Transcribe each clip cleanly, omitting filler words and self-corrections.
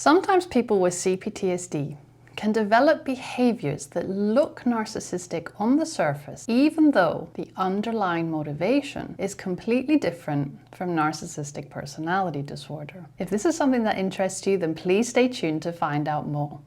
Sometimes people with CPTSD can develop behaviors that look narcissistic on the surface, even though the underlying motivation is completely different from narcissistic personality disorder. If this is something that interests you, then please stay tuned to find out more.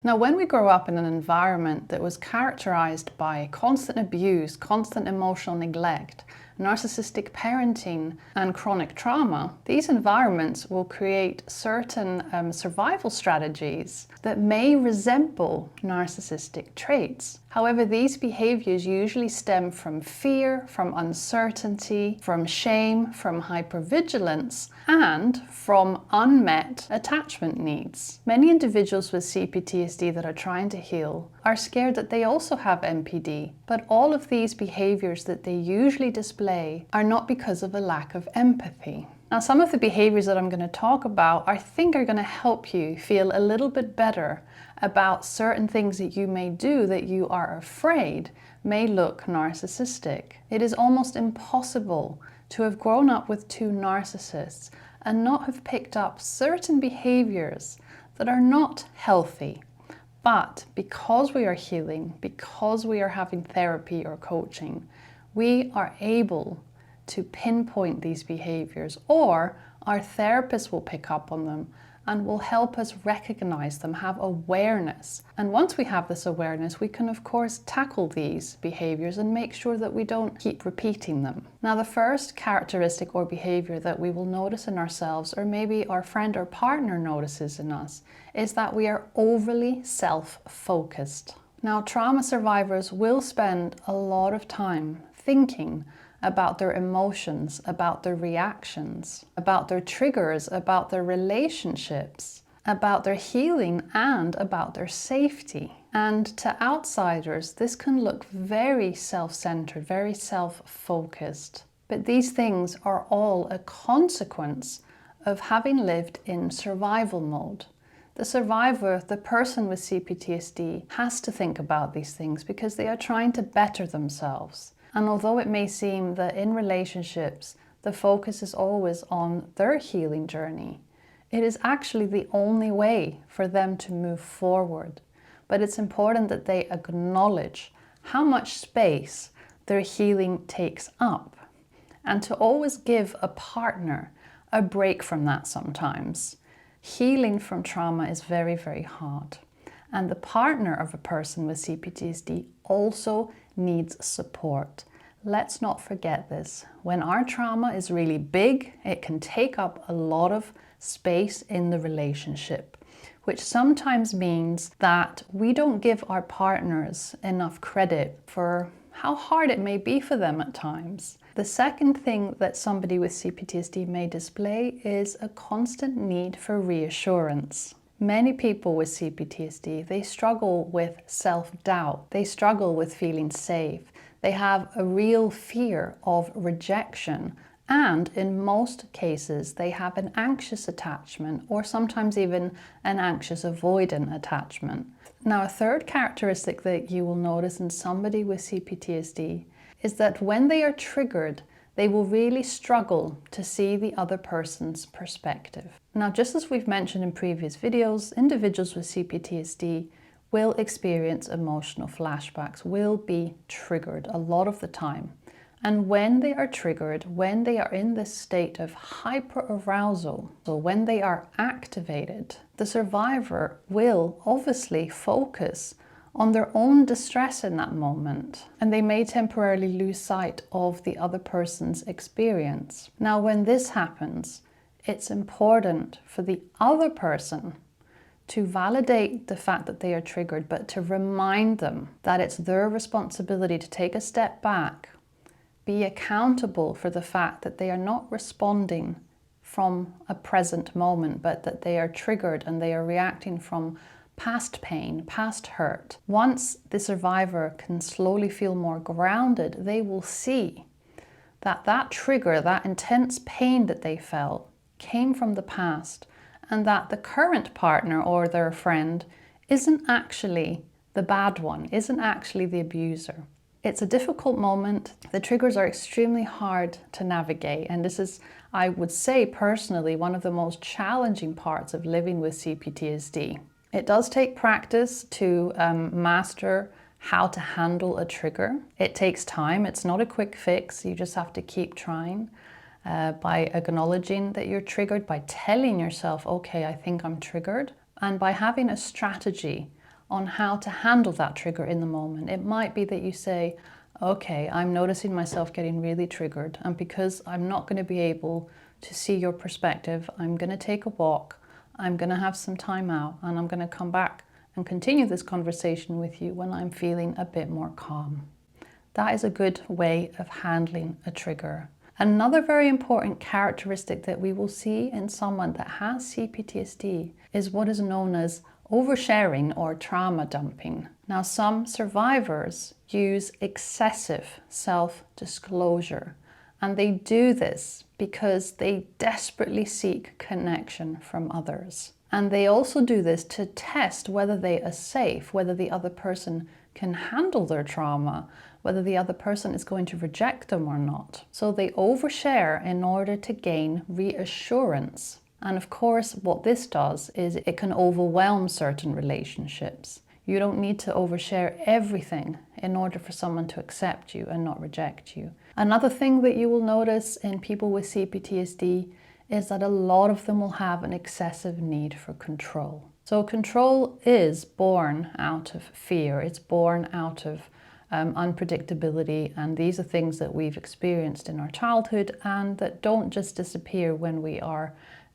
Now, when we grow up in an environment that was characterized by constant abuse, constant emotional neglect, narcissistic parenting, and chronic trauma, these environments will create certain survival strategies that may resemble narcissistic traits. However, these behaviors usually stem from fear, from uncertainty, from shame, from hypervigilance, and from unmet attachment needs. Many individuals with CPTSD that are trying to heal are scared that they also have NPD, but all of these behaviors that they usually display are not because of a lack of empathy. Now, some of the behaviors that I'm going to talk about, I think are going to help you feel a little bit better about certain things that you may do that you are afraid may look narcissistic. It is almost impossible to have grown up with two narcissists and not have picked up certain behaviors that are not healthy. But because we are healing, because we are having therapy or coaching, we are able to pinpoint these behaviors, or our therapist will pick up on them and will help us recognize them, have awareness. And once we have this awareness, we can of course tackle these behaviors and make sure that we don't keep repeating them. Now, the first characteristic or behavior that we will notice in ourselves, or maybe our friend or partner notices in us, is that we are overly self-focused. Now, trauma survivors will spend a lot of time thinking about their emotions, about their reactions, about their triggers, about their relationships, about their healing, and about their safety. And to outsiders, this can look very self-centered, very self-focused. But these things are all a consequence of having lived in survival mode. The survivor, the person with CPTSD, has to think about these things because they are trying to better themselves. And although it may seem that in relationships, the focus is always on their healing journey, it is actually the only way for them to move forward. But it's important that they acknowledge how much space their healing takes up, and to always give a partner a break from that sometimes. Healing from trauma is very, very hard. And the partner of a person with CPTSD also needs support. Let's not forget this. When our trauma is really big, it can take up a lot of space in the relationship, which sometimes means that we don't give our partners enough credit for how hard it may be for them at times. The second thing that somebody with CPTSD may display is a constant need for reassurance. Many people with CPTSD, they struggle with self-doubt. They struggle with feeling safe. They have a real fear of rejection. And in most cases, they have an anxious attachment, or sometimes even an anxious avoidant attachment. Now, a third characteristic that you will notice in somebody with CPTSD is that when they are triggered, they will really struggle to see the other person's perspective. Now, just as we've mentioned in previous videos, individuals with CPTSD will experience emotional flashbacks, will be triggered a lot of the time. And when they are triggered, when they are in this state of hyperarousal, so when they are activated, the survivor will obviously focus on their own distress in that moment, and they may temporarily lose sight of the other person's experience. Now, when this happens, it's important for the other person to validate the fact that they are triggered, but to remind them that it's their responsibility to take a step back, be accountable for the fact that they are not responding from a present moment, but that they are triggered and they are reacting from past pain, past hurt. Once the survivor can slowly feel more grounded, they will see that that trigger, that intense pain that they felt, came from the past, and that the current partner or their friend isn't actually the bad one, isn't actually the abuser. It's a difficult moment. The triggers are extremely hard to navigate, and this is, I would say personally, one of the most challenging parts of living with CPTSD. It does take practice to master how to handle a trigger. It takes time. It's not a quick fix. You just have to keep trying by acknowledging that you're triggered, by telling yourself, okay, I think I'm triggered, and by having a strategy on how to handle that trigger in the moment. It might be that you say, okay, I'm noticing myself getting really triggered, and because I'm not going to be able to see your perspective, I'm going to take a walk, I'm going to have some time out, and I'm going to come back and continue this conversation with you when I'm feeling a bit more calm. That is a good way of handling a trigger. Another very important characteristic that we will see in someone that has CPTSD is what is known as oversharing or trauma dumping. Now, some survivors use excessive self-disclosure, and they do this because they desperately seek connection from others. And they also do this to test whether they are safe, whether the other person can handle their trauma, whether the other person is going to reject them or not. So they overshare in order to gain reassurance. And of course, what this does is it can overwhelm certain relationships. You don't need to overshare everything in order for someone to accept you and not reject you. Another thing that you will notice in people with CPTSD is that a lot of them will have an excessive need for control. So control is born out of fear. It's born out of unpredictability, and these are things that we've experienced in our childhood and that don't just disappear when we are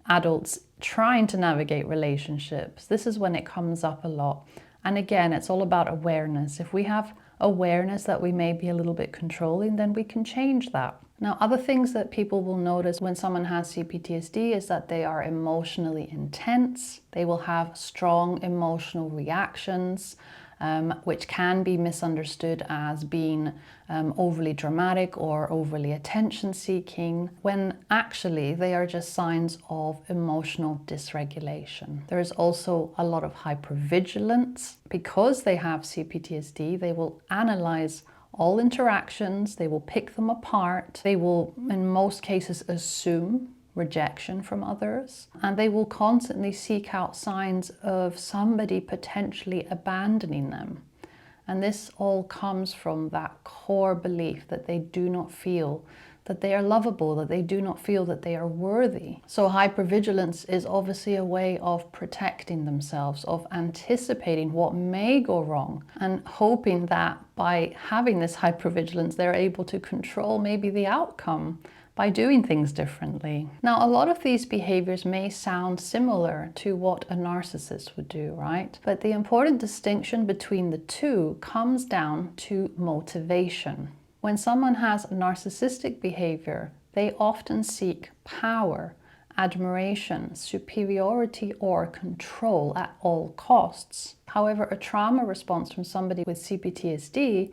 adults trying to navigate relationships. This is when it comes up a lot. And again, it's all about awareness. If we have awareness that we may be a little bit controlling, then we can change that. Now, other things that people will notice when someone has CPTSD is that they are emotionally intense. They will have strong emotional reactions, which can be misunderstood as being overly dramatic or overly attention-seeking, when actually they are just signs of emotional dysregulation. There is also a lot of hypervigilance. Because they have CPTSD, they will analyze all interactions, they will pick them apart, they will, in most cases, assume rejection from others, and they will constantly seek out signs of somebody potentially abandoning them. And this all comes from that core belief that they do not feel that they are lovable, that they do not feel that they are worthy. So hypervigilance is obviously a way of protecting themselves, of anticipating what may go wrong, and hoping that by having this hypervigilance, they're able to control maybe the outcome by doing things differently. Now, a lot of these behaviors may sound similar to what a narcissist would do, right? But the important distinction between the two comes down to motivation. When someone has narcissistic behavior, they often seek power, admiration, superiority, or control at all costs. However, a trauma response from somebody with CPTSD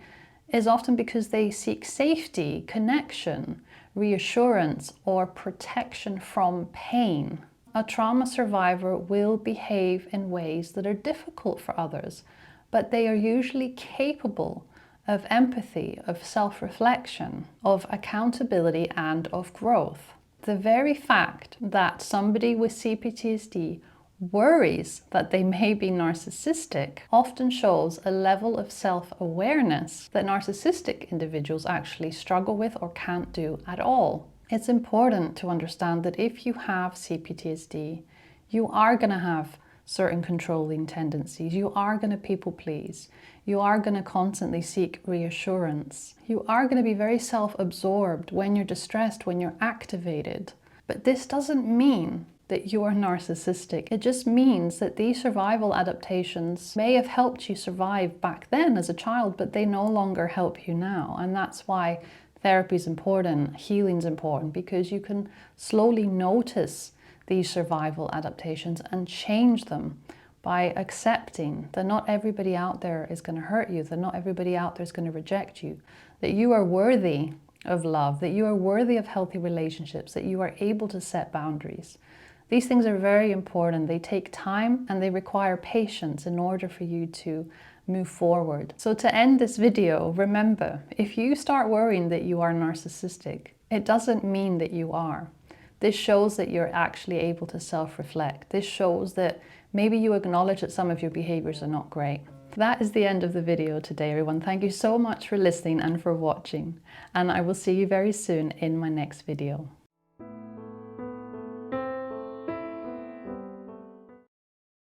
is often because they seek safety, connection, reassurance, or protection from pain. A trauma survivor will behave in ways that are difficult for others, but they are usually capable of empathy, of self-reflection, of accountability, and of growth. The very fact that somebody with CPTSD worries that they may be narcissistic often shows a level of self-awareness that narcissistic individuals actually struggle with or can't do at all. It's important to understand that if you have CPTSD, you are going to have certain controlling tendencies. You are going to people please. You are going to constantly seek reassurance. You are going to be very self-absorbed when you're distressed, when you're activated. But this doesn't mean that you are narcissistic. It just means that these survival adaptations may have helped you survive back then as a child, but they no longer help you now. And that's why therapy is important, healing is important, because you can slowly notice these survival adaptations and change them by accepting that not everybody out there is going to hurt you, that not everybody out there is going to reject you, that you are worthy of love, that you are worthy of healthy relationships, that you are able to set boundaries. These things are very important. They take time and they require patience in order for you to move forward. So to end this video, remember, if you start worrying that you are narcissistic, it doesn't mean that you are. This shows that you're actually able to self-reflect. This shows that maybe you acknowledge that some of your behaviors are not great. That is the end of the video today, everyone. Thank you so much for listening and for watching. And I will see you very soon in my next video.